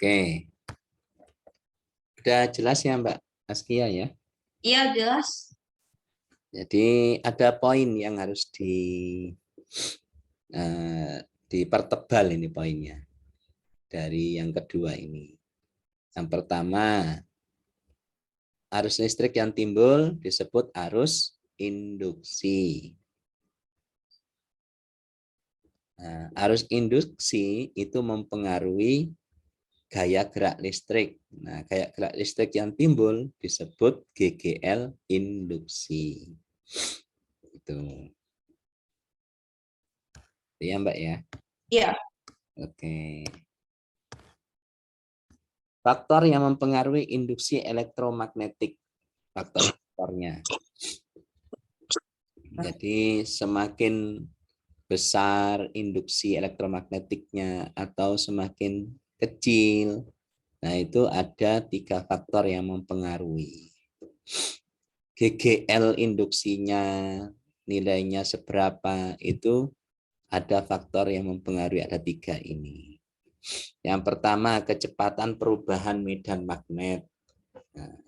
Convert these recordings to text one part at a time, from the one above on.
Oke. Udah jelas ya Mbak Askia ya? Iya, jelas. Jadi ada poin yang harus dipertebal ini poinnya. Dari yang kedua ini. Yang pertama, arus listrik yang timbul disebut arus induksi. Nah, arus induksi itu mempengaruhi gaya gerak listrik. Nah, gaya gerak listrik yang timbul disebut GGL induksi. Itu. Ya, Mbak ya. Iya. Oke. Faktor yang mempengaruhi induksi elektromagnetik. Faktornya. Jadi semakin besar induksi elektromagnetiknya atau semakin kecil. Nah, itu ada 3 faktor yang mempengaruhi. GGL induksinya nilainya seberapa, itu ada faktor yang mempengaruhi, ada 3 ini. Yang pertama, kecepatan perubahan medan magnet. Nah,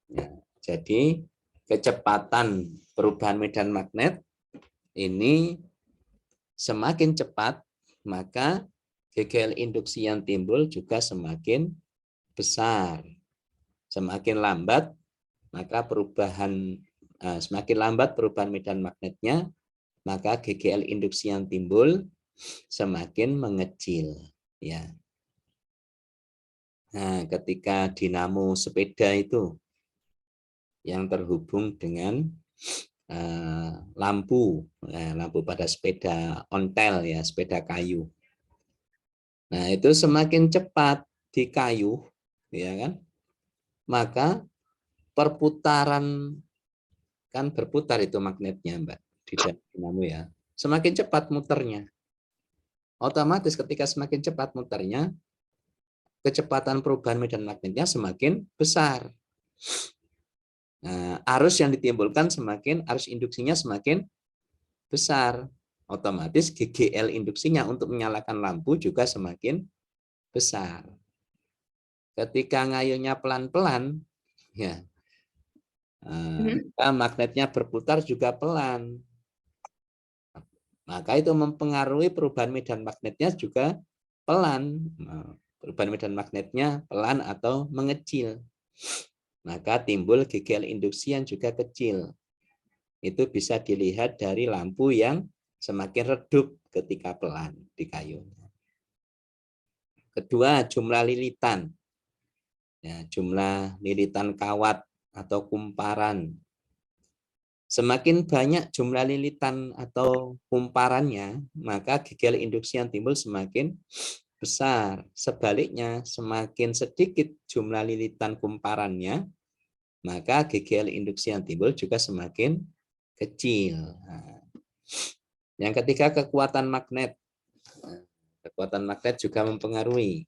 ya, jadi kecepatan perubahan medan magnet ini semakin cepat, maka GGL induksi yang timbul juga semakin besar. Semakin lambat, maka semakin lambat perubahan medan magnetnya, maka GGL induksi yang timbul semakin mengecil. Ya. Nah, ketika dinamo sepeda itu yang terhubung dengan lampu pada sepeda ontel ya, sepeda kayu. Nah, itu semakin cepat di kayu, ya kan? Maka perputaran, kan berputar itu magnetnya, Mbak, di dinamo ya. Semakin cepat muternya. Otomatis ketika semakin cepat muternya, kecepatan perubahan medan magnetnya semakin besar. Nah, arus yang ditimbulkan arus induksinya semakin besar. Otomatis GGL induksinya untuk menyalakan lampu juga semakin besar. Ketika ngayunya pelan-pelan, ya, magnetnya berputar juga pelan. Maka itu mempengaruhi perubahan medan magnetnya juga pelan. Perubahan medan magnetnya pelan atau mengecil. Maka timbul GGL induksi yang juga kecil. Itu bisa dilihat dari lampu yang semakin redup ketika pelan di kayunya. Kedua, jumlah lilitan. Ya, jumlah lilitan kawat atau kumparan. Semakin banyak jumlah lilitan atau kumparannya, maka GGL induksi yang timbul semakin besar. Sebaliknya, semakin sedikit jumlah lilitan kumparannya, maka GGL induksi yang timbul juga semakin kecil. Nah, yang ketiga, kekuatan magnet. Kekuatan magnet juga mempengaruhi.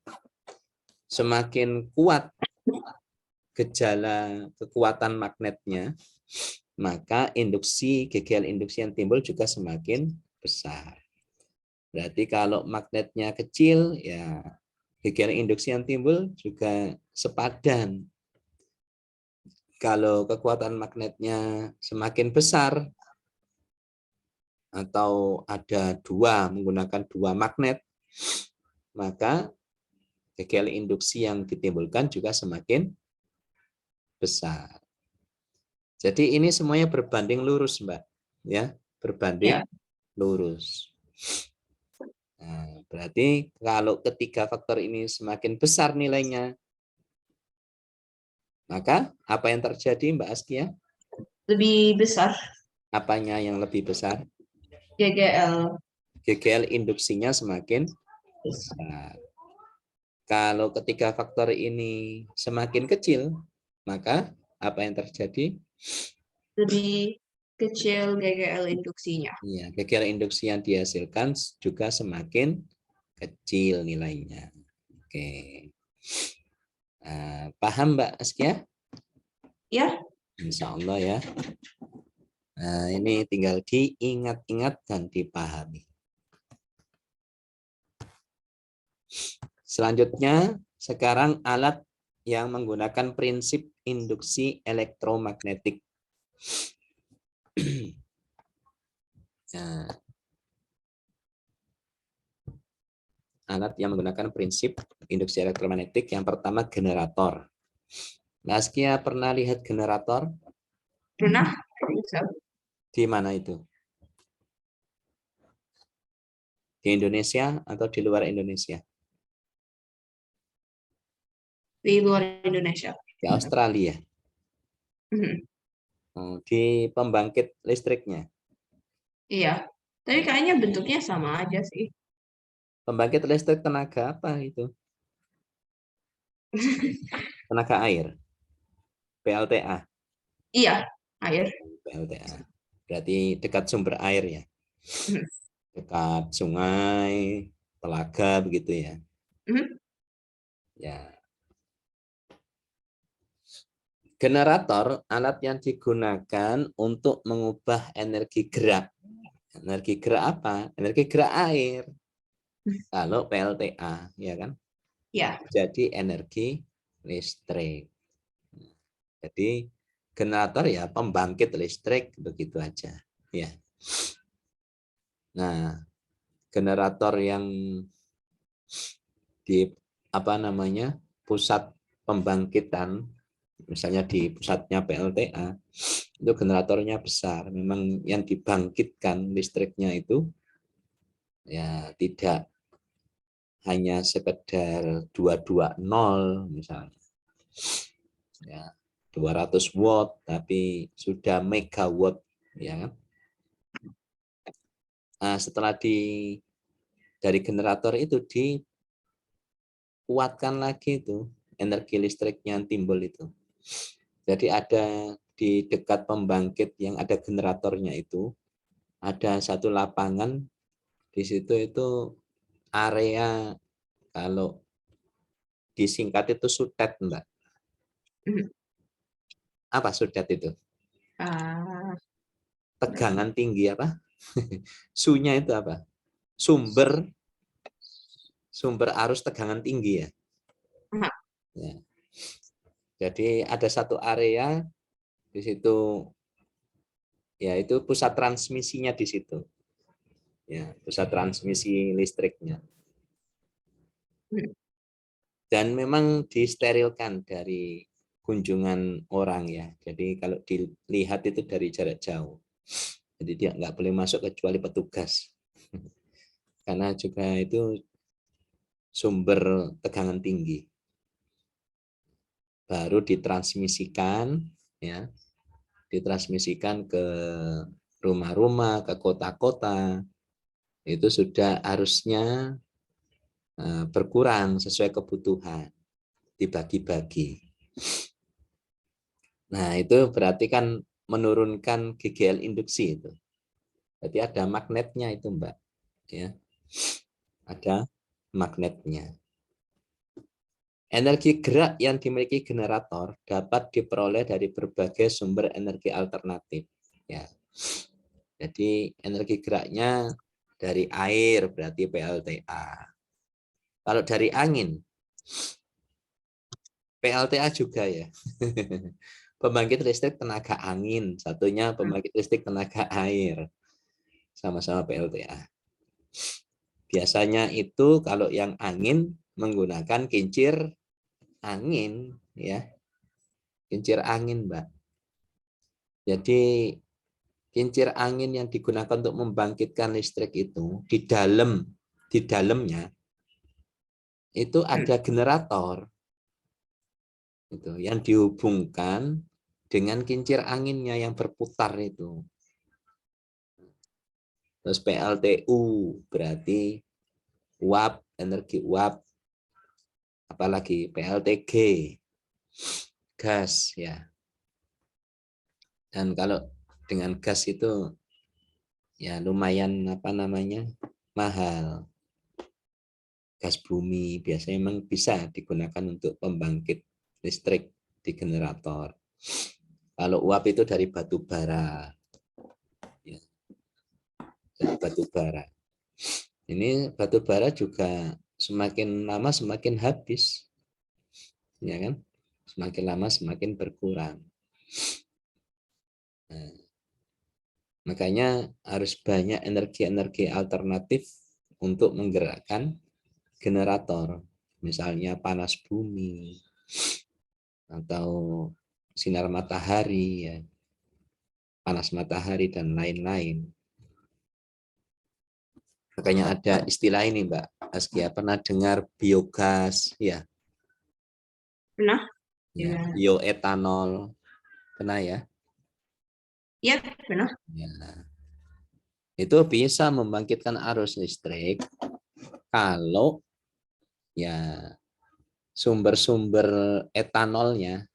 Semakin kuat gejala kekuatan magnetnya, maka GGL induksi yang timbul juga semakin besar. Berarti kalau magnetnya kecil, ya GGL induksi yang timbul juga sepadan. Kalau kekuatan magnetnya semakin besar, atau ada menggunakan 2 magnet, maka GGL induksi yang ditimbulkan juga semakin besar. Jadi ini semuanya berbanding lurus, Mbak. Ya, berbanding lurus. Nah, berarti kalau ketiga faktor ini semakin besar nilainya, maka apa yang terjadi, Mbak Askia? Lebih besar. Apanya yang lebih besar? GGL. GGL induksinya semakin besar. Kalau ketiga faktor ini semakin kecil, maka apa yang terjadi? Lebih kecil GGL induksinya. Ya, GGL induksi yang dihasilkan juga semakin kecil nilainya. Oke. Paham Mbak Askia? Ya. Insya Allah ya. Nah, ini tinggal diingat-ingat dan dipahami. Selanjutnya, sekarang alat yang menggunakan prinsip induksi elektromagnetik. Nah, alat yang menggunakan prinsip induksi elektromagnetik yang pertama generator. Naskia pernah lihat generator? Pernah? Di mana itu? Di Indonesia atau di luar Indonesia? Di luar Indonesia. Di Australia. Mhm. Di pembangkit listriknya. Iya. Tapi kayaknya bentuknya sama aja sih. Pembangkit listrik tenaga apa itu? Tenaga air. PLTA. Iya, air. PLTA. Berarti dekat sumber air ya. Mhm. Dekat sungai, telaga begitu ya. Mhm. Ya. Generator alat yang digunakan untuk mengubah energi gerak. Energi gerak apa? Energi gerak air. Kalau PLTA, ya kan? Ya. Jadi energi listrik. Jadi generator ya pembangkit listrik begitu aja, ya. Nah, generator yang di apa namanya pusat pembangkitan, misalnya di pusatnya PLTA, itu generatornya besar. Memang yang dibangkitkan listriknya itu ya tidak hanya sekedar 220 misalnya, ya 200 watt, tapi sudah megawatt, ya kan? Nah, setelah dari generator itu dikuatkan lagi itu energi listriknya yang timbul itu. Jadi ada di dekat pembangkit yang ada generatornya itu ada satu lapangan, di situ itu area, kalau disingkat itu sutet, Mbak. Mhm. Apa sutet itu? Ah, Tegangan tinggi apa? Sunya itu apa? Sumber arus tegangan tinggi ya. ah, Ya. Jadi ada satu area di situ, ya itu pusat transmisinya di situ. Ya, pusat transmisi listriknya. mhm. Dan memang disterilkan dari kunjungan orang ya. Jadi kalau dilihat itu dari jarak jauh. Jadi dia nggak boleh masuk kecuali petugas. Karena juga itu sumber tegangan tinggi. Baru ditransmisikan, ya, ditransmisikan ke rumah-rumah, ke kota-kota. Itu sudah harusnya berkurang sesuai kebutuhan, dibagi-bagi. Nah, itu berarti kan menurunkan GGL induksi itu. Jadi ada magnetnya itu, Mbak. Ya, ada magnetnya. Energi gerak yang dimiliki generator dapat diperoleh dari berbagai sumber energi alternatif. Ya. Jadi energi geraknya dari air berarti PLTA. Kalau dari angin, PLTA juga ya. Pembangkit listrik tenaga angin, satunya pembangkit listrik tenaga air. Sama-sama PLTA. Biasanya itu kalau yang angin menggunakan kincir angin, ya. Kincir angin, Mbak. Jadi kincir angin yang digunakan untuk membangkitkan listrik itu di dalamnya itu ada generator itu yang dihubungkan dengan kincir anginnya yang berputar itu. Terus PLTU berarti uap, energi uap, apalagi PLTG gas ya. Dan kalau dengan gas itu ya lumayan apa namanya mahal. Gas bumi biasanya memang bisa digunakan untuk pembangkit listrik di generator. Kalau uap itu dari batu bara, ya, dari batu bara. Ini batu bara juga semakin lama semakin habis, ya kan? Semakin lama semakin berkurang. Nah, makanya harus banyak energi-energi alternatif untuk menggerakkan generator, misalnya panas bumi atau sinar matahari, ya, panas matahari dan lain-lain. Makanya ada istilah ini, Mbak Askia, pernah dengar biogas, ya? Pernah? Ya, Ya. bioetanol, pernah ya? Iya, pernah. Ya, itu bisa membangkitkan arus listrik kalau ya sumber-sumber etanolnya,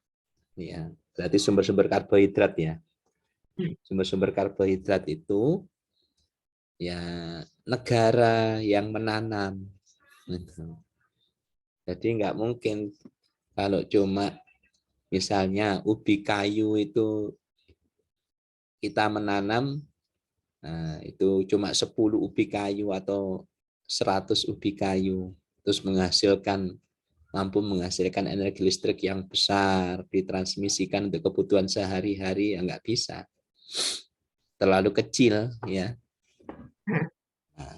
ya, berarti sumber-sumber karbohidrat ya. Hmm. Sumber-sumber karbohidrat itu ya negara yang menanam. Jadi nggak mungkin kalau cuma misalnya ubi kayu itu kita menanam, nah, itu cuma 10 ubi kayu atau 100 ubi kayu, terus mampu menghasilkan energi listrik yang besar, ditransmisikan untuk kebutuhan sehari-hari, ya nggak bisa. Terlalu kecil, ya. Nah,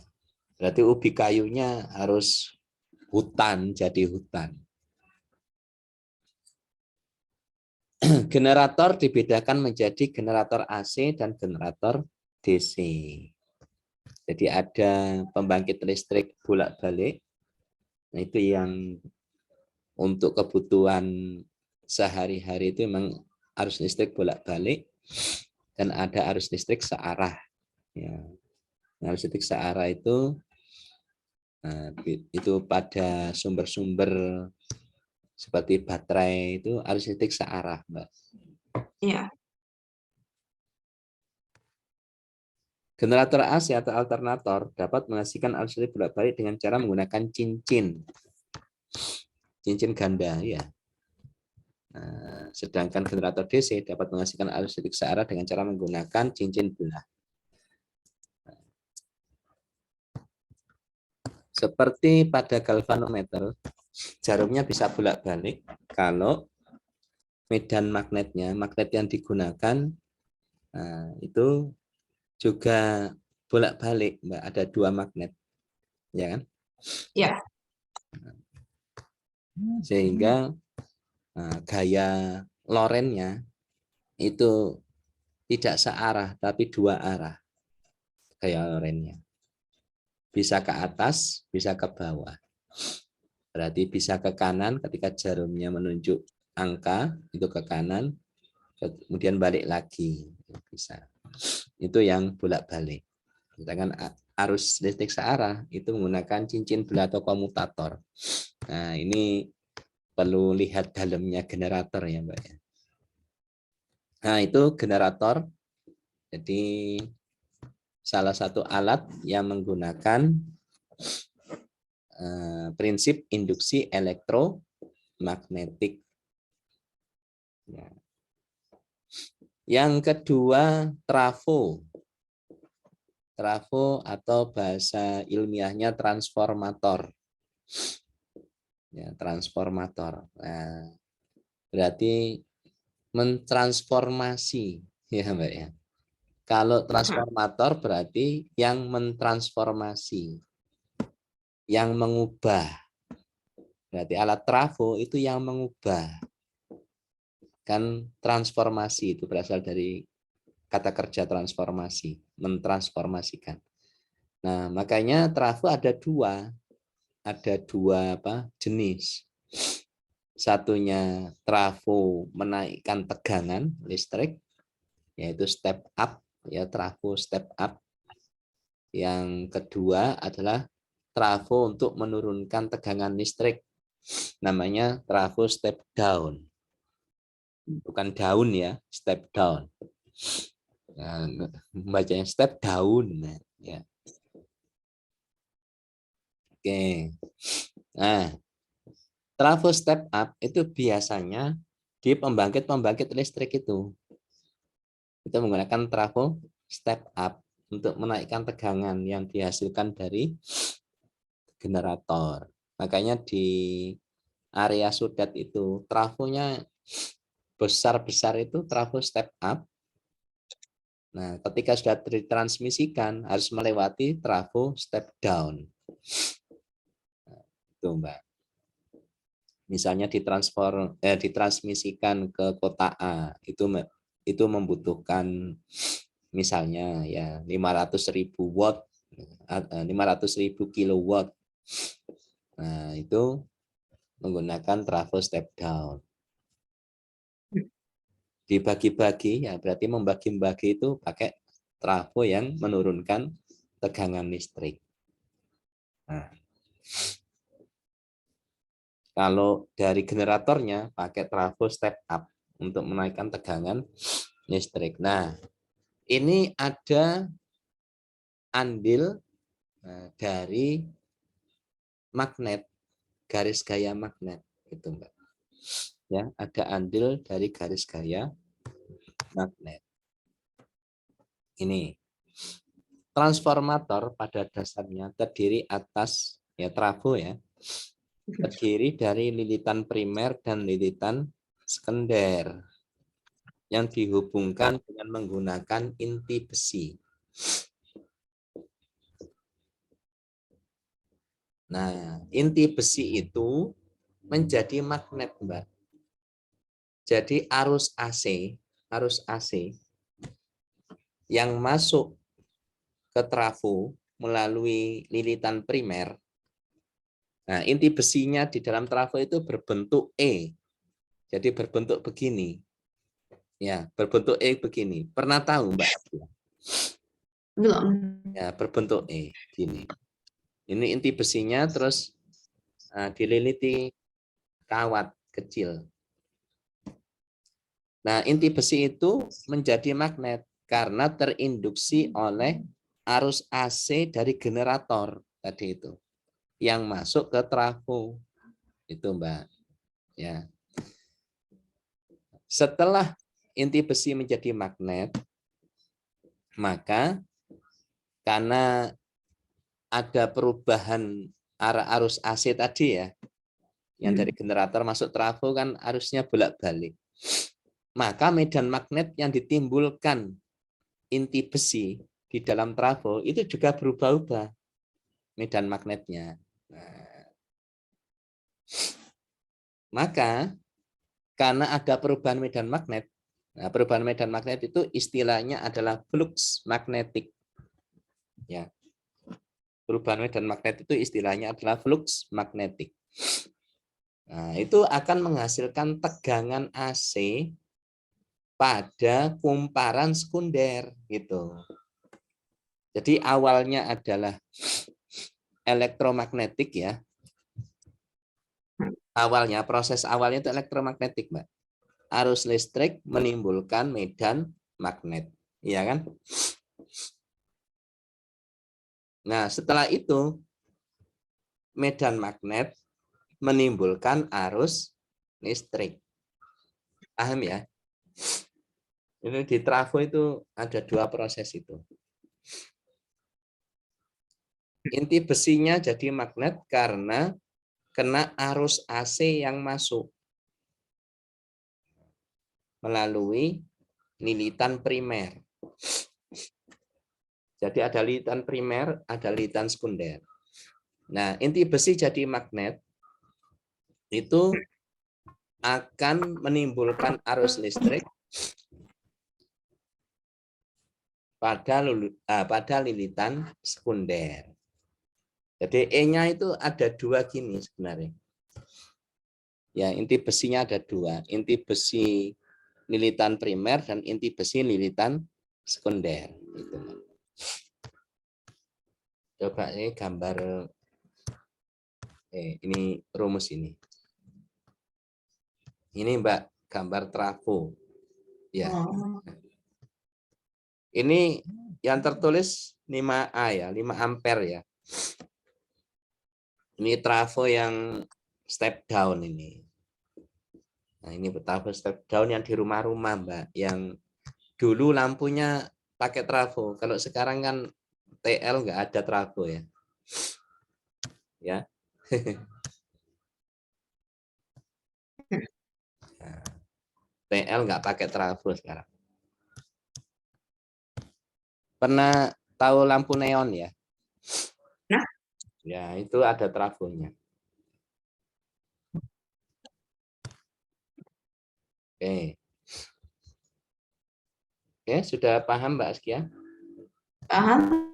berarti ubi kayunya harus hutan, jadi hutan. Generator dibedakan menjadi generator AC dan generator DC. Jadi ada pembangkit listrik bolak-balik. Nah, itu yang untuk kebutuhan sehari-hari itu memang arus listrik bolak-balik, dan ada arus listrik searah. Ya. Arus listrik searah itu pada sumber-sumber seperti baterai itu arus listrik searah, Mbak. Iya. Generator AC atau alternator dapat menghasilkan arus listrik bolak-balik dengan cara menggunakan cincin ganda, ya. Nah, sedangkan generator DC dapat menghasilkan arus listrik searah dengan cara menggunakan cincin belah. Seperti pada galvanometer, jarumnya bisa bolak-balik kalau medan magnetnya, magnet yang digunakan, nah, itu juga bolak-balik, Mbak. Ada 2 magnet, ya kan? Iya. Sehingga gaya lorennya itu tidak searah, tapi 2 arah gaya lorennya. Bisa ke atas, bisa ke bawah. Berarti bisa ke kanan ketika jarumnya menunjuk angka, itu ke kanan, kemudian balik lagi. Bisa. Itu yang bolak-balik. Sedangkan arus listrik searah itu menggunakan cincin belah atau komutator. Nah, ini perlu lihat dalamnya generator, ya, Mbak. Nah, itu generator. Jadi salah satu alat yang menggunakan prinsip induksi elektromagnetik. Ya. Yang kedua, trafo. Trafo atau bahasa ilmiahnya transformator. Ya, transformator. Nah, berarti mentransformasi, ya, Mbak, ya. Kalau transformator berarti yang mentransformasi, yang mengubah. Berarti alat trafo itu yang mengubah. Kan transformasi itu berasal dari kata kerja transformasi, mentransformasikan. Nah, makanya trafo ada dua jenis. Satunya trafo menaikkan tegangan listrik, yaitu step up, ya, trafo step up. Yang kedua adalah trafo untuk menurunkan tegangan listrik, namanya trafo step down. Bukan daun, ya, step down. Nah, bacanya step down, ya. Oke. Nah, trafo step up itu biasanya di pembangkit listrik itu menggunakan trafo step up untuk menaikkan tegangan yang dihasilkan dari generator. Makanya di area Sudet itu trafonya besar-besar itu trafo step up. Nah, ketika sudah ditransmisikan harus melewati trafo step down. Itu, Mbak. Misalnya ditransmisikan ke kota A, itu membutuhkan misalnya ya 500.000 watt, 500.000 kilowatt. Nah, itu menggunakan trafo step down. Dibagi-bagi ya berarti membagi-bagi itu pakai trafo yang menurunkan tegangan listrik. Nah, kalau dari generatornya pakai trafo step up untuk menaikkan tegangan listrik. Nah, ini ada andil dari magnet, garis gaya magnet itu, Mbak. Ya, ada andil dari garis gaya magnet. Ini transformator pada dasarnya terdiri atas ya trafo ya. Terdiri dari lilitan primer dan lilitan sekunder yang dihubungkan dengan menggunakan inti besi. Nah, inti besi itu menjadi magnet, Mbak. Jadi arus AC yang masuk ke trafo melalui lilitan primer. Nah, inti besinya di dalam trafo itu berbentuk E. Jadi berbentuk begini. Ya, berbentuk E begini. Pernah tahu, Mbak? Belum. Ya, berbentuk E gini. Ini inti besinya terus dililiti kawat kecil. Nah, inti besi itu menjadi magnet karena terinduksi oleh arus AC dari generator tadi itu yang masuk ke trafo. Itu, Mbak. Ya. Setelah inti besi menjadi magnet, maka karena ada perubahan arah arus AC tadi ya, yang dari generator masuk trafo kan arusnya bolak-balik. Maka medan magnet yang ditimbulkan inti besi di dalam trafo itu juga berubah-ubah medan magnetnya. Nah, maka karena ada perubahan medan magnet, nah perubahan medan magnet itu istilahnya adalah flux magnetik. Ya, perubahan medan magnet itu istilahnya adalah flux magnetik. Nah, itu akan menghasilkan tegangan AC pada kumparan sekunder gitu. Jadi awalnya adalah elektromagnetik ya. Awalnya proses awalnya itu elektromagnetik, Mbak. Arus listrik menimbulkan medan magnet, iya kan? Nah, setelah itu medan magnet menimbulkan arus listrik. Paham ya? Ini di trafo itu ada dua proses itu. Inti besinya jadi magnet karena kena arus AC yang masuk melalui lilitan primer. Jadi ada lilitan primer, ada lilitan sekunder. Nah, inti besi jadi magnet itu akan menimbulkan arus listrik pada lilitan sekunder. Jadi E-nya itu ada dua gini sebenarnya. Ya, inti besinya ada dua, inti besi lilitan primer dan inti besi lilitan sekunder. Itu. Coba ini gambar, ini rumus ini. Ini Mbak, gambar trafo. Ya. Ini yang tertulis 5A ya, 5 ampere ya. Ini trafo yang step down ini. Nah, ini trafo step down yang di rumah-rumah, Mbak, yang dulu lampunya pakai trafo. Kalau sekarang kan TL nggak ada trafo ya. Ya. TL nggak pakai trafo sekarang. Pernah tahu lampu neon ya? Nah, Ya, itu ada trafonya. Oke. Oke, sudah paham Mbak Askia? paham.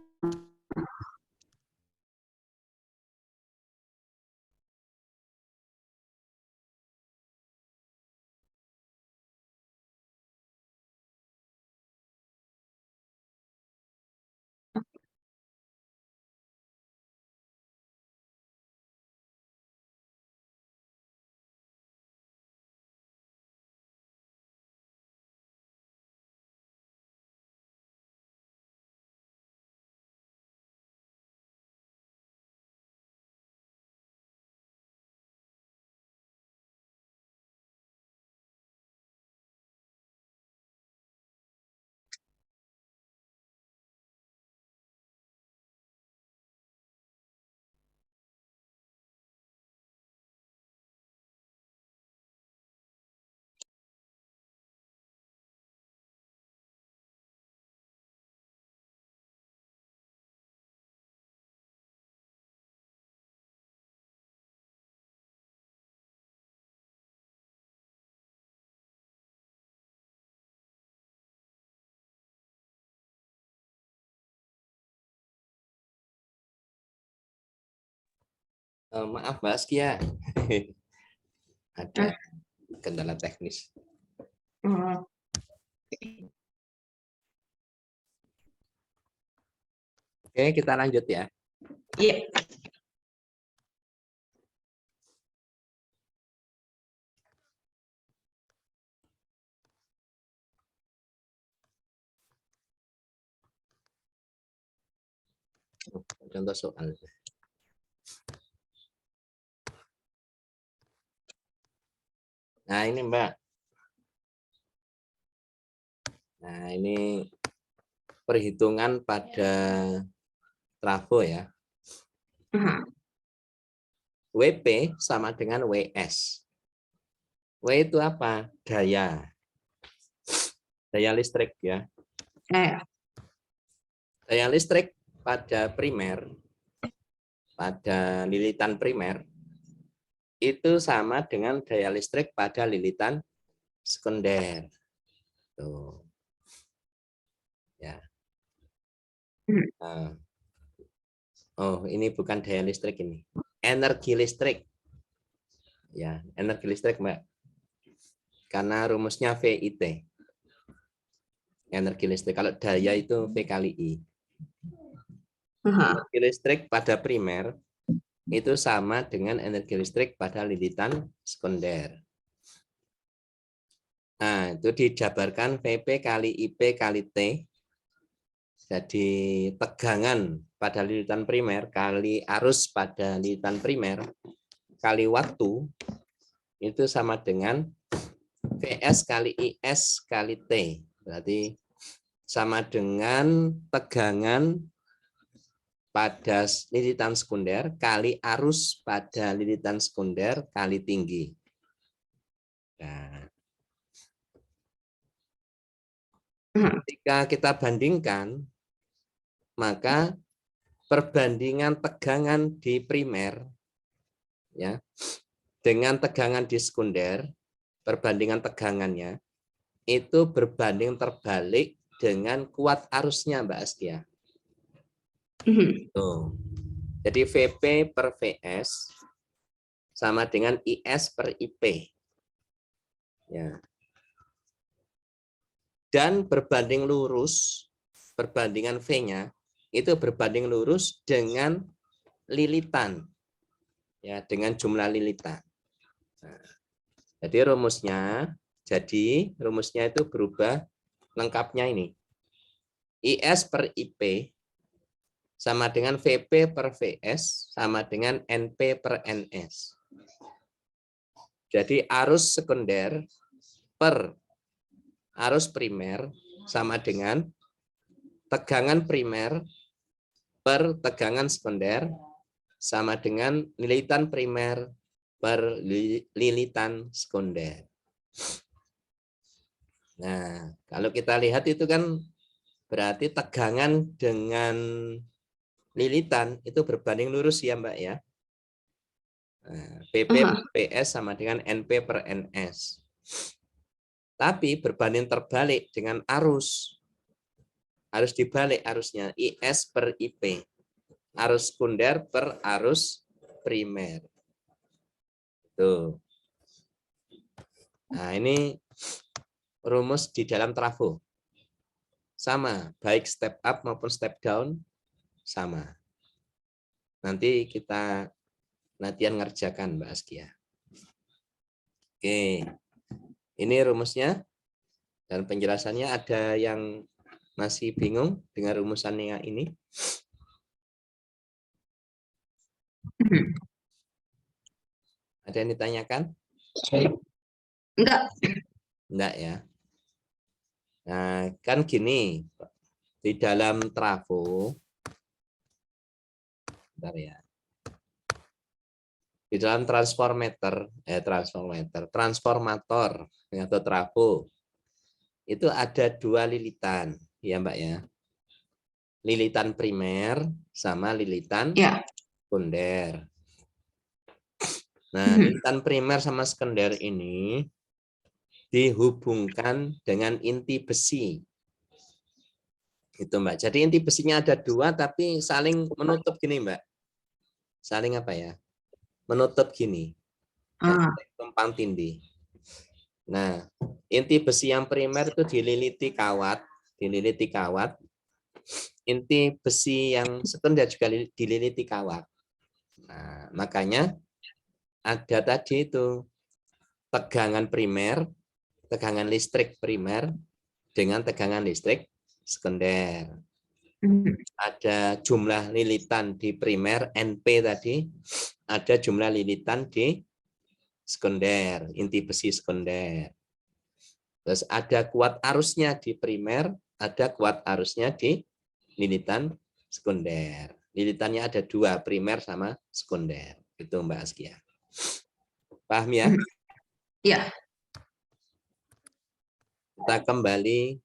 Maaf Mbak Askia. Ada kendala teknis. Oh, Oke, kita lanjut ya. iya. Contoh soal. Nah, ini Mbak. Nah, ini perhitungan pada trafo ya. Aha. WP sama dengan WS. W itu apa? Daya. Daya listrik ya. Eh, Daya listrik pada primer, pada lilitan primer, itu sama dengan daya listrik pada lilitan sekunder. Tuh. Ya. Nah. Oh, ini bukan daya listrik ini. Energi listrik. Ya, energi listrik, Mbak. Karena rumusnya VIT. Energi listrik. Kalau daya itu V kali I. aha. Energi listrik pada primer itu sama dengan energi listrik pada lilitan sekunder. Nah, itu dijabarkan VP kali IP kali T. Jadi tegangan pada lilitan primer kali arus pada lilitan primer kali waktu itu sama dengan VS kali IS kali T. Berarti sama dengan tegangan pada lilitan sekunder kali arus pada lilitan sekunder kali tinggi. Nah, ketika kita bandingkan, maka perbandingan tegangan di primer ya dengan tegangan di sekunder, perbandingan tegangannya itu berbanding terbalik dengan kuat arusnya, Mbak Askia. Tuh. Jadi VP per VS sama dengan IS per IP. Ya. Dan berbanding lurus, perbandingan V-nya itu berbanding lurus dengan lilitan. Ya, dengan jumlah lilitan. Nah, jadi rumusnya itu berubah lengkapnya ini. IS per IP sama dengan VP per VS sama dengan NP per NS. Jadi arus sekunder per arus primer sama dengan tegangan primer per tegangan sekunder sama dengan lilitan primer per lilitan sekunder. Nah, kalau kita lihat itu kan berarti tegangan dengan lilitan itu berbanding lurus ya Mbak ya. Nah, PP Aha. per PS sama dengan NP per NS. Tapi berbanding terbalik dengan arus. Harus dibalik arusnya. IS per IP. Arus sekunder per arus primer. Tuh. Nah, ini rumus di dalam trafo. Sama, baik step up maupun step down sama. Nanti kita latihan ngerjakan Mbak Askia. Oke, ini rumusnya dan penjelasannya. Ada yang masih bingung dengan rumusannya ini? Ada yang ditanyakan? Enggak. Enggak ya. Nah, kan gini, di dalam trafo, bentar ya. Di dalam transformator atau trafo, itu ada dua lilitan, ya Mbak ya. Lilitan primer sama lilitan Ya. sekunder. Nah, lilitan primer sama sekunder ini dihubungkan dengan inti besi. Itu Mbak. Jadi inti besinya ada dua tapi saling menutup gini Mbak. Saling apa ya? Menutup gini. Tumpang tindih. Nah, inti besi yang primer itu dililiti kawat. Inti besi yang sekunder juga dililiti kawat. Nah, makanya ada tadi itu tegangan primer, tegangan listrik primer dengan tegangan listrik sekunder. Ada jumlah lilitan di primer, NP tadi, ada jumlah lilitan di sekunder, inti besi sekunder. Terus ada kuat arusnya di primer, ada kuat arusnya di lilitan sekunder. Lilitannya ada dua, primer sama sekunder. Itu Mbak Askia. Paham ya? Iya. Kita kembali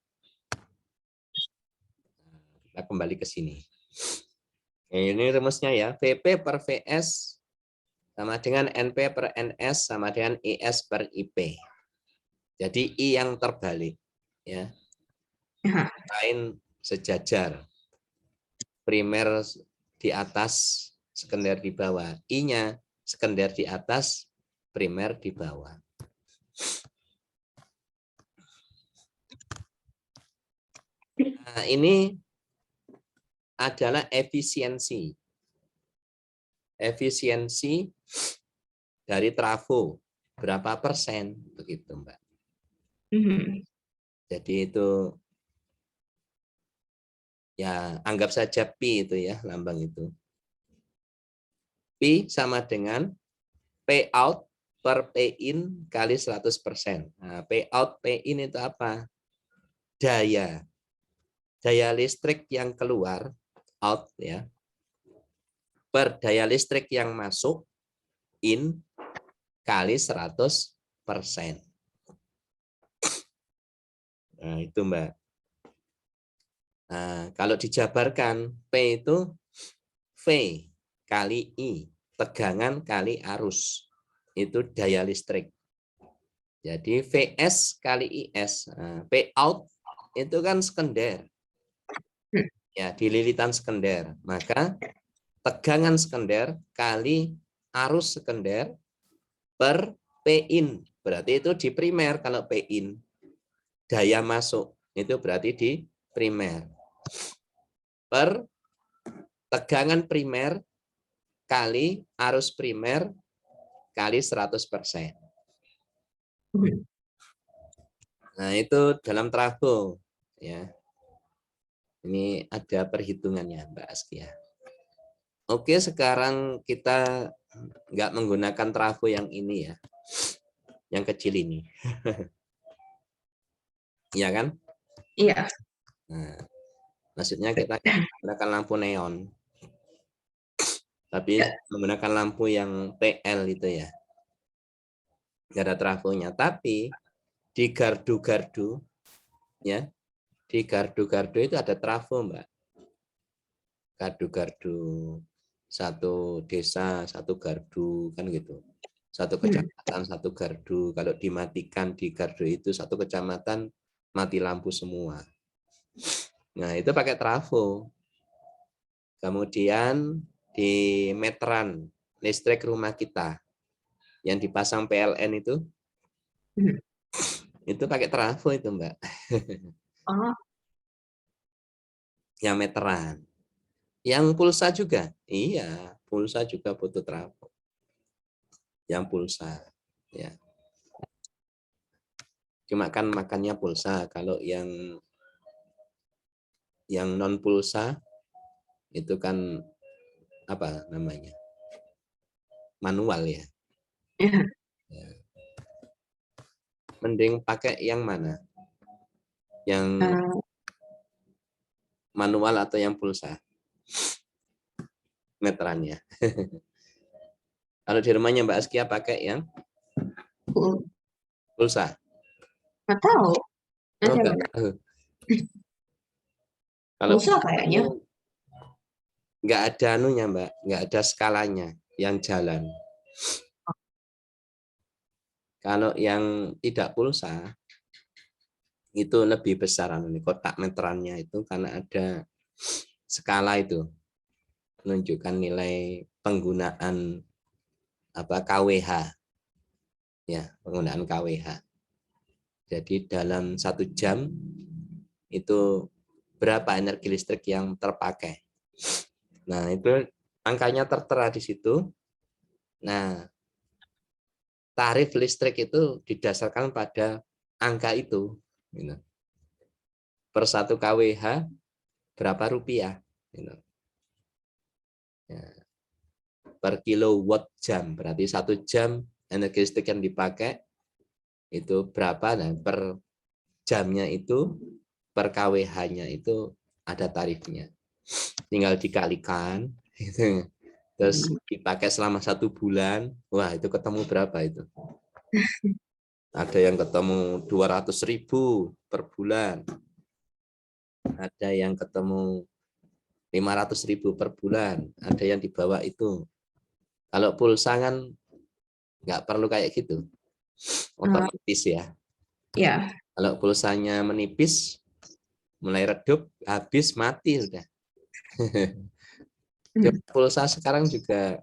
ke sini. Ini rumusnya ya. VP per VS sama dengan NP per NS sama dengan IS per IP. Jadi I yang terbalik. Ya. Lain sejajar. Primer di atas, sekunder di bawah. I-nya sekunder di atas, primer di bawah. Nah, ini adalah efisiensi. Efisiensi dari trafo. Berapa persen? Begitu, Mbak. Jadi itu ya anggap saja Pi itu ya, lambang itu. Pi sama dengan P out per P in kali 100%. Nah, P out, P in itu apa? Daya. Daya listrik yang keluar, out ya, per daya listrik yang masuk, in, kali 100%. Nah, itu Mbak. Nah, kalau dijabarkan, P itu V kali I, tegangan kali arus. Itu daya listrik. Jadi VS kali IS. Nah, P out itu kan sekunder. Ya, di lilitan sekunder. Maka tegangan sekunder kali arus sekunder per P in. Berarti itu di primer kalau P in. Daya masuk itu berarti di primer. Per tegangan primer kali arus primer kali 100%. Nah, itu dalam trafo ya. Ini ada perhitungannya Mbak Askia. Oke, sekarang kita nggak menggunakan trafo yang ini ya. Yang kecil ini. Iya kan? Iya. Nah, maksudnya kita menggunakan lampu neon. Tapi menggunakan lampu yang TL itu ya. Nggak ada trafonya. Tapi di gardu-gardu ya. Di gardu-gardu itu ada trafo, Mbak. Gardu-gardu satu desa, satu gardu, kan gitu. Satu kecamatan, satu gardu. Kalau dimatikan di gardu itu satu kecamatan, mati lampu semua. Nah, itu pakai trafo. Kemudian di meteran listrik rumah kita yang dipasang PLN itu pakai trafo itu, Mbak. Oh, Yang meteran. Yang pulsa juga? Iya, pulsa juga butuh trafo. Yang pulsa, ya. Cuma kan makannya pulsa. Kalau yang non pulsa itu kan apa namanya? Manual ya. ya. Ya. Mending pakai yang mana? Yang manual atau yang pulsa? Meterannya. Kalau di rumahnya Mbak Askia pakai yang pulsa? Nggak tahu. Oh, Nanti enggak. Kalau pulsa kayaknya. enggak ada anunya, Mbak, enggak ada skalanya yang jalan. Kalau yang tidak pulsa itu lebih besar kotak meterannya itu karena ada skala itu menunjukkan nilai penggunaan apa kWh ya, penggunaan kWh. Jadi dalam 1 jam itu berapa energi listrik yang terpakai. Nah, itu angkanya tertera di situ. Nah, tarif listrik itu didasarkan pada angka itu. Per 1 kWh berapa rupiah. Ya. Per kilowatt jam, berarti 1 jam energi listrik yang dipakai itu berapa, dan per jamnya itu, per kWh-nya itu ada tarifnya. Tinggal dikalikan, gitu. Terus dipakai selama 1 bulan, wah itu ketemu berapa itu. Ada yang ketemu 200.000 per bulan. Ada yang ketemu 500.000 per bulan. Ada yang di bawah itu. Kalau pulsa kan nggak perlu kayak gitu. Otomatis ya. Ya. Kalau pulsanya menipis, mulai redup, habis, mati udah. Pulsa sekarang juga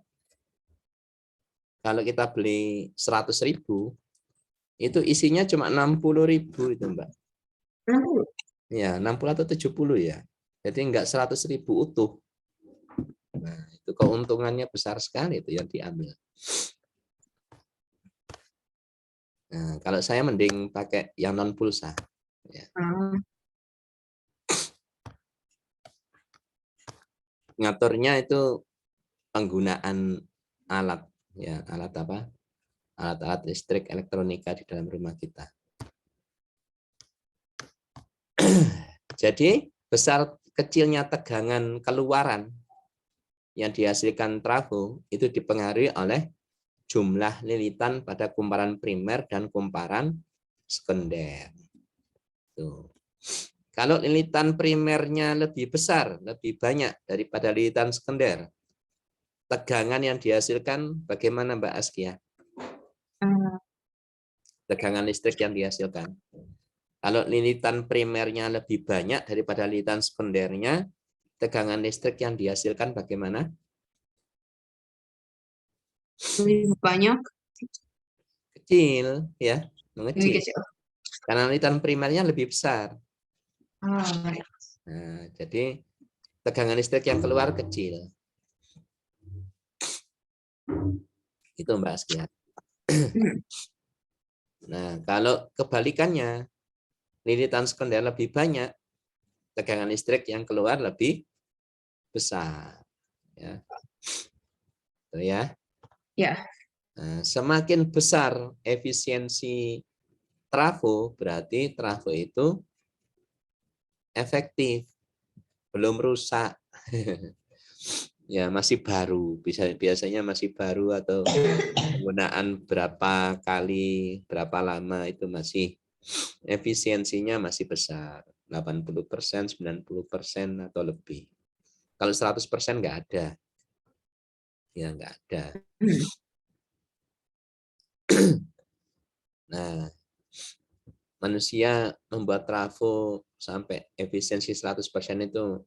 kalau kita beli 100.000, itu isinya cuma 60.000 itu, Mbak. 60. Ya, 60 atau 70 ya. Jadi enggak 100.000 utuh. Nah, itu keuntungannya besar sekali itu yang diambil. Nah, kalau saya mending pakai yang non pulsa. Ya. Ngaturnya itu penggunaan alat, ya, alat apa? Alat-alat listrik elektronika di dalam rumah kita. Jadi besar kecilnya tegangan keluaran yang dihasilkan trafo itu dipengaruhi oleh jumlah lilitan pada kumparan primer dan kumparan sekunder. Tuh. Kalau lilitan primernya lebih besar, lebih banyak daripada lilitan sekunder, tegangan yang dihasilkan bagaimana, Mbak Askia? Tegangan listrik yang dihasilkan. Kalau lilitan primernya lebih banyak daripada lilitan sekundernya, tegangan listrik yang dihasilkan bagaimana? Lebih banyak. Kecil, ya, mengecil. Lebih kecil. Karena lilitan primernya lebih besar. Baik. Nah, jadi tegangan listrik yang keluar kecil. Itu Mbak Askia. Nah, kalau kebalikannya, lilitan sekunder lebih banyak, tegangan listrik yang keluar lebih besar. Ya. Itu ya. Ya. Nah, semakin besar efisiensi trafo, berarti trafo itu efektif, belum rusak. Ya, masih baru, biasanya masih baru atau penggunaan berapa kali, berapa lama itu masih efisiensinya masih besar, 80%, 90% atau lebih. Kalau 100% nggak ada. Ya nggak ada. Nah, manusia membuat trafo sampai efisiensi 100% itu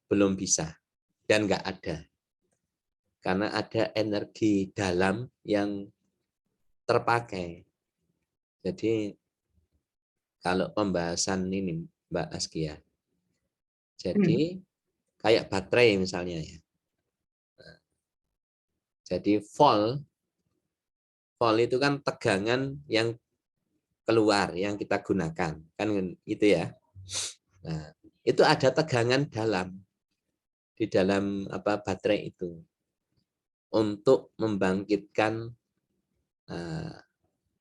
belum bisa dan nggak ada. Karena ada energi dalam yang terpakai. Jadi kalau pembahasan ini Mbak Askia, jadi kayak baterai misalnya ya. Jadi volt itu kan tegangan yang keluar yang kita gunakan, kan itu ya. Nah, itu ada tegangan dalam di dalam baterai itu untuk membangkitkan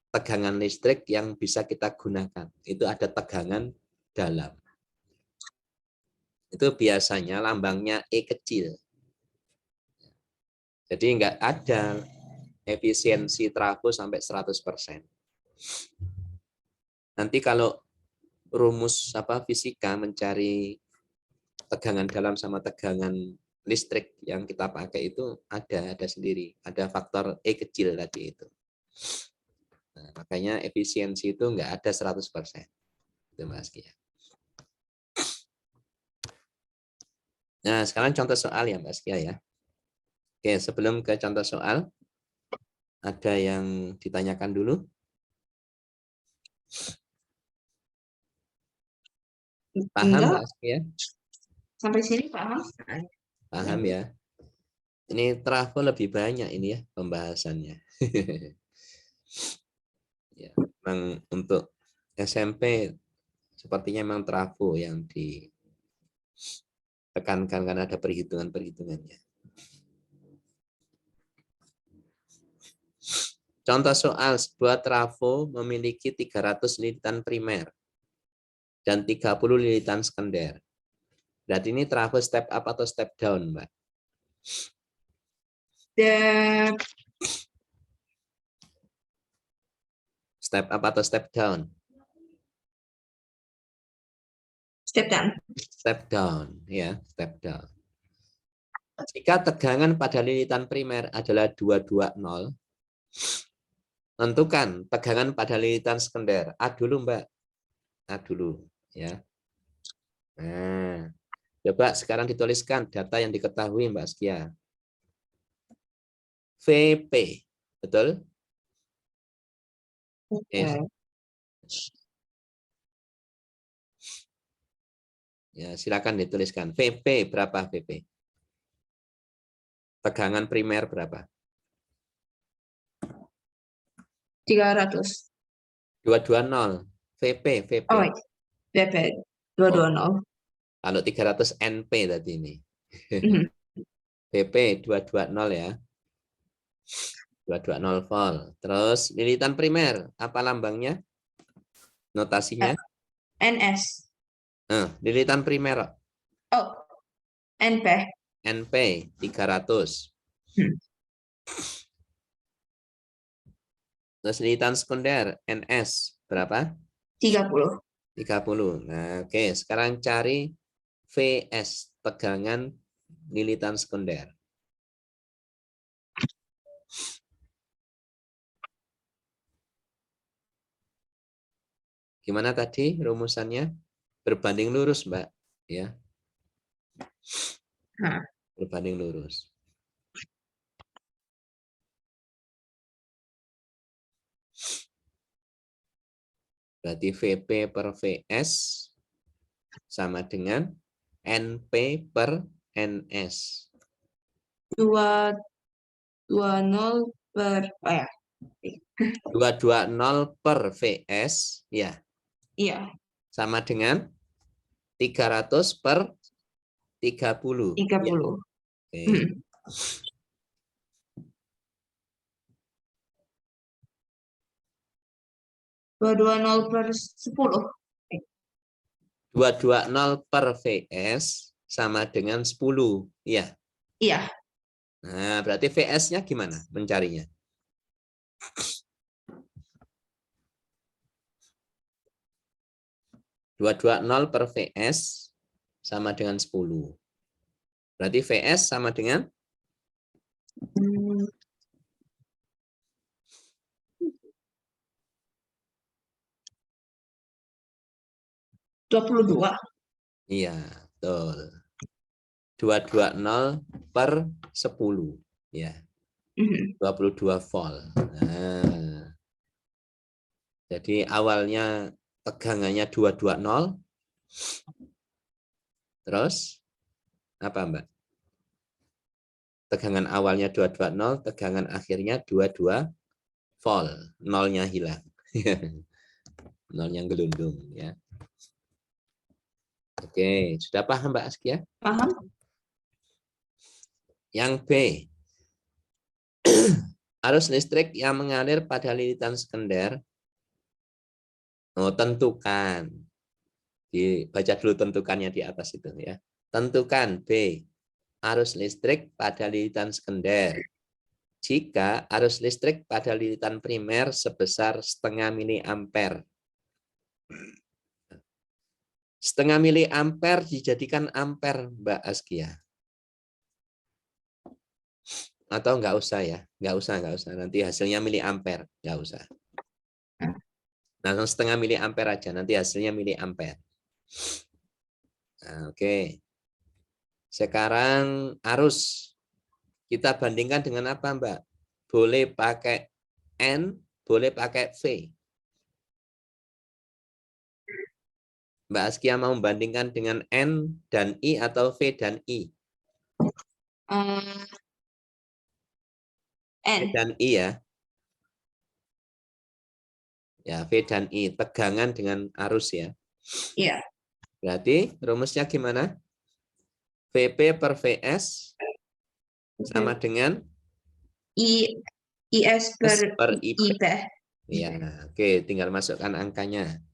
tegangan listrik yang bisa kita gunakan. Itu ada tegangan dalam. Itu biasanya lambangnya E kecil. Jadi nggak ada efisiensi trafo sampai 100%. Nanti kalau rumus fisika mencari tegangan dalam sama tegangan listrik yang kita pakai itu ada sendiri. Ada faktor E kecil tadi itu. Nah, makanya efisiensi itu nggak ada 100%. Itu Mas Kia. Nah, sekarang contoh soal ya Mas Kia ya. Oke, sebelum ke contoh soal, ada yang ditanyakan dulu? Paham Enggak. Mbak Askia? Sampai sini paham? Paham ya. Ini trafo lebih banyak ini ya pembahasannya. Ya, memang untuk SMP sepertinya memang trafo yang ditekankan karena ada perhitungannya. Contoh soal, sebuah trafo memiliki 300 lilitan primer dan 30 lilitan sekunder. Berarti ini trafo step up atau step down, Mbak? Step up atau step down? Step down. Step down, ya, step down. Jika tegangan pada lilitan primer adalah 220, tentukan tegangan pada lilitan sekunder. A dulu, Mbak. A dulu, ya. Nah, coba sekarang dituliskan data yang diketahui, Mbak Askia. VP, betul? Okay. Ya, silakan dituliskan. VP berapa VP? Tegangan primer berapa? 300. 220. VP. Oh, VP 220. Kalau 300 NP tadi ini. VP 220 ya. 220 volt. Terus lilitan primer, apa lambangnya? Notasinya? NS. Lilitan primer. Oh, NP. NP 300. Terus lilitan sekunder NS berapa? 30. 30. Nah, oke, sekarang cari VS, tegangan lilitan sekunder. Gimana tadi rumusannya? Berbanding lurus, Mbak, ya. Berbanding lurus. Berarti VP per VS sama dengan NP per NS. 220 per, oh ya. 220 per VS, ya. Iya. Sama dengan 300 per 30. 30. Ya. Oke. 220 per 10. 220 per VS sama dengan 10. Ya. Iya. Nah, berarti VS-nya gimana mencarinya? 220 per VS sama dengan 10. Berarti VS sama dengan 22. iya, betul. 220 per 10 ya. 22 volt. Nah, jadi awalnya tegangannya 220. Terus apa, Mbak? Tegangan awalnya 220, tegangan akhirnya 22 volt. Nolnya hilang. Nolnya gelundung ya. Oke, sudah paham Mbak Askia? Paham? Yang B. Arus listrik yang mengalir pada lilitan sekunder. Oh, tentukan. Dibaca dulu tentukannya di atas itu ya. Tentukan B. Arus listrik pada lilitan sekunder. Jika arus listrik pada lilitan primer sebesar setengah miliampere. Setengah miliampere dijadikan ampere, Mbak Askia. Atau enggak usah ya? Enggak usah. Nanti hasilnya miliampere, enggak usah. Nah, setengah miliampere aja, nanti hasilnya miliampere. Nah, oke. Sekarang arus kita bandingkan dengan apa, Mbak? Boleh pakai N, boleh pakai V. Mbak Askia mau membandingkan dengan N dan I atau V dan I? V N. dan I ya. Ya, V dan I, tegangan dengan arus ya. Iya. Berarti rumusnya gimana? VP per VS sama dengan IS per IP. IP. Ya, oke, tinggal masukkan angkanya.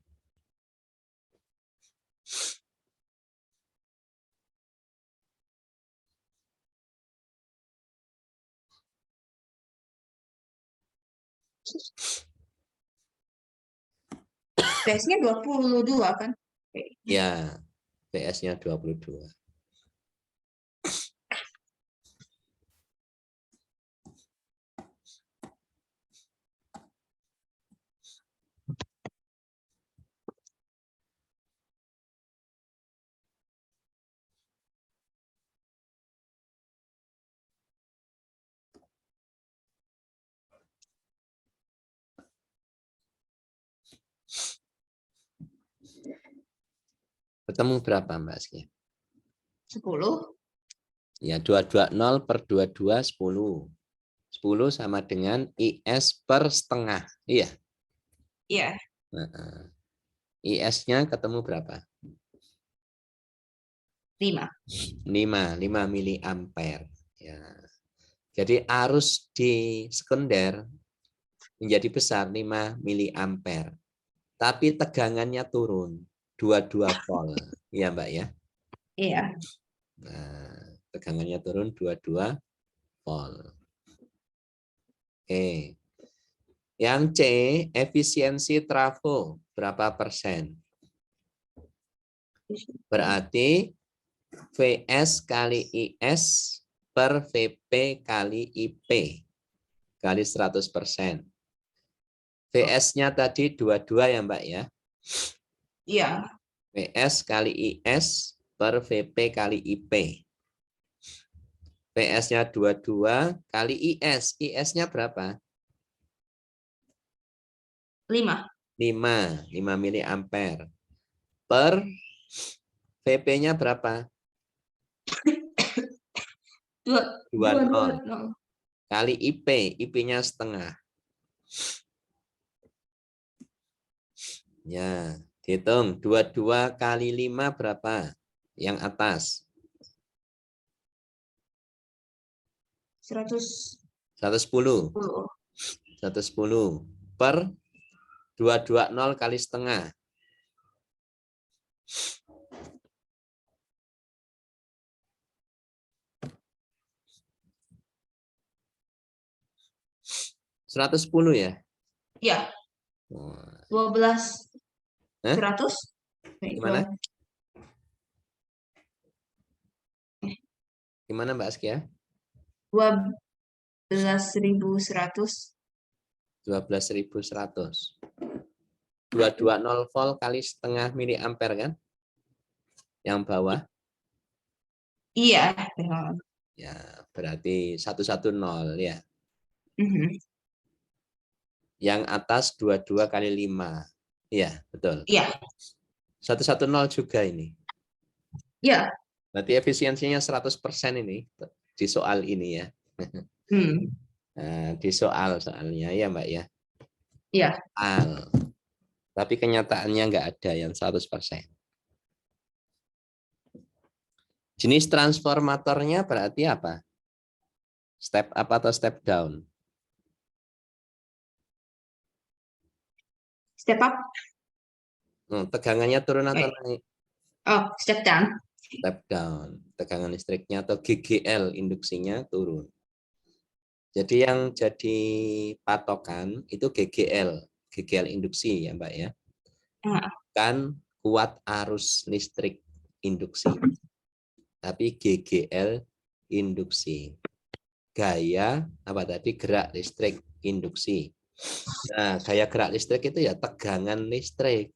PS-nya 22 kan? Ya, PS-nya 22. Ketemu berapa, Mbak Askia? 10. Ya, 220 per 22, 10. 10 sama dengan IS per setengah. Iya. Iya. Nah, IS-nya ketemu berapa? 5. 5 miliampere. Ya. Jadi arus di sekunder menjadi besar 5 miliampere. Tapi tegangannya turun 22 volt. Iya, Mbak ya? Iya. Nah, tegangannya turun 22 volt. Oke. Yang C, efisiensi trafo berapa persen? Berarti VS kali IS per VP kali IP kali 100%. VS-nya tadi 22 ya, Mbak ya? Iya. VS kali IS per VP kali IP. VS-nya 22 kali IS. IS-nya berapa? 5. 5 miliampere. Per VP-nya berapa? 20 kali IP. IP-nya setengah. Ya, hitung 22 kali 5 berapa? Yang atas. 110. 110 per 220 kali setengah. 110 ya? Iya. Wah. 12. Hah? 100. Gimana? Gimana Mbak Askia? 12.100. 12.100. 220 volt kali setengah miliampere kan? Yang bawah. Iya. Ya, berarti 110 ya. Yang atas 22 kali 5. Iya, betul. Iya. 110 juga ini. Iya. Berarti efisiensinya 100% ini di soal ini ya. Nah, di soalnya ya Mbak ya. Iya. Tapi kenyataannya nggak ada yang 100%. Jenis transformatornya berarti apa? Step up atau step down? Step up. Tegangannya turun atau naik? Oh, step down. Step down. Tegangan listriknya atau GGL induksinya turun. Jadi yang jadi patokan itu GGL induksi ya Mbak ya. Bukan kuat arus listrik induksi. Tapi GGL induksi. Gaya apa tadi gerak listrik induksi. Nah, gaya gerak listrik itu ya tegangan listrik.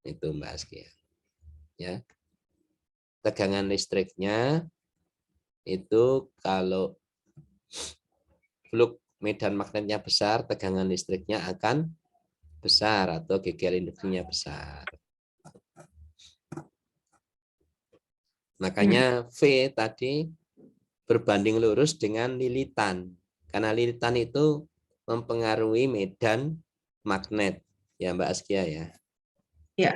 Itu Mbak Askia. Ya. Tegangan listriknya itu kalau fluk medan magnetnya besar, tegangan listriknya akan besar atau GGL induksinya besar. Makanya V tadi berbanding lurus dengan lilitan. Karena lilitan itu mempengaruhi medan magnet. Ya Mbak Askia ya. Ya.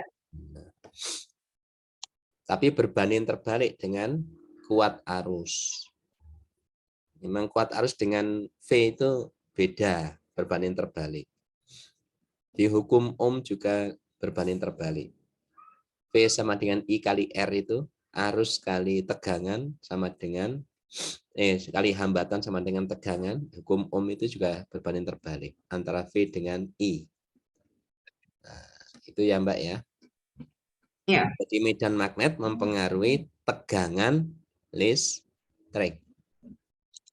Tapi berbanding terbalik dengan kuat arus. Memang kuat arus dengan V itu beda, berbanding terbalik. Di hukum Ohm juga berbanding terbalik. V sama dengan I kali R itu, arus kali tegangan sama dengan sekali hambatan sama dengan tegangan. Hukum Ohm itu juga berbanding terbalik antara V dengan I. Nah, itu ya Mbak ya. Ya. Jadi medan magnet mempengaruhi tegangan listrik,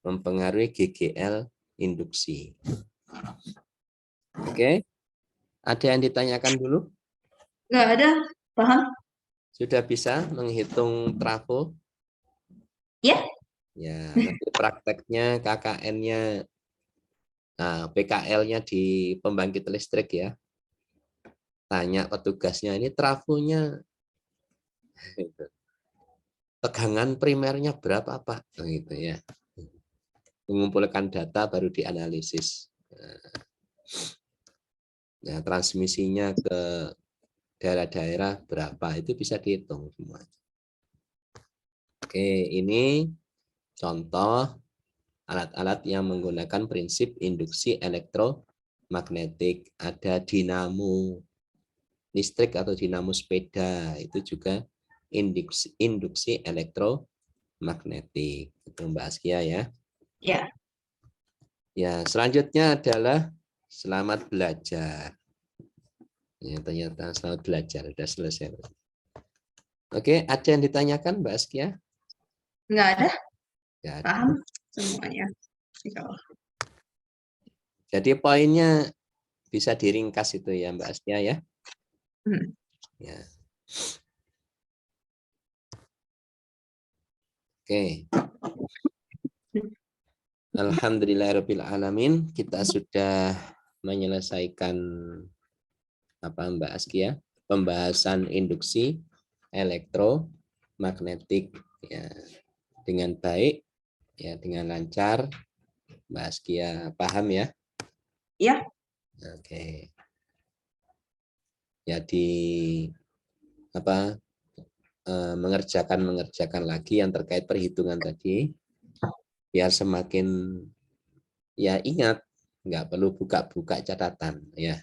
mempengaruhi GGL induksi. Oke, ada yang ditanyakan dulu? Nggak ada, paham? Sudah bisa menghitung trafo? Ya. Ya, nanti prakteknya KKN-nya, nah, PKL-nya di pembangkit listrik ya. Tanya petugasnya, ini trafonya tegangan primernya berapa Pak? Gitu ya. Mengumpulkan data baru dianalisis. Nah, transmisinya ke daerah-daerah berapa itu bisa dihitung semua. Oke, ini contoh alat-alat yang menggunakan prinsip induksi elektromagnetik. Ada dinamo listrik atau dinamo sepeda, itu juga induksi elektromagnetik. Itu Mbak Askia ya. Ya. Ya, selanjutnya adalah selamat belajar. Ya, ternyata selamat belajar sudah selesai. Oke, ada yang ditanyakan Mbak Askia? Nggak ada. Nggak ada. Paham semuanya. Jadi poinnya bisa diringkas itu ya Mbak Askia ya. Ya. Oke. Alhamdulillahirrahmanirrahim. Kita sudah menyelesaikan apa Mbak Askia? Pembahasan induksi elektromagnetik ya, dengan baik ya, dengan lancar. Mbak Askia paham ya? Ya. Oke. Jadi apa mengerjakan lagi yang terkait perhitungan tadi biar semakin ya ingat, nggak perlu buka-buka catatan ya,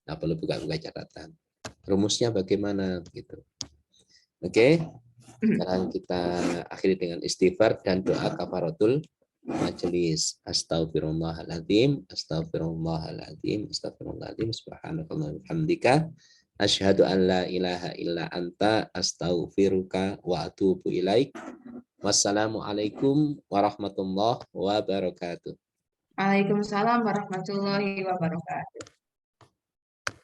nggak perlu buka-buka catatan. Rumusnya bagaimana gitu. Oke, sekarang kita akhiri dengan istighfar dan doa kafaratul majelis. Astagfirullahaladzim, astagfirullahaladzim, astagfirullahaladzim, subhanakallahumma wa bihamdika Asyhadu an la ilaha illa anta astaghfiruka wa atubu ilaik. Wassalamualaikum warahmatullahi wabarakatuh. Waalaikumsalam warahmatullahi wabarakatuh.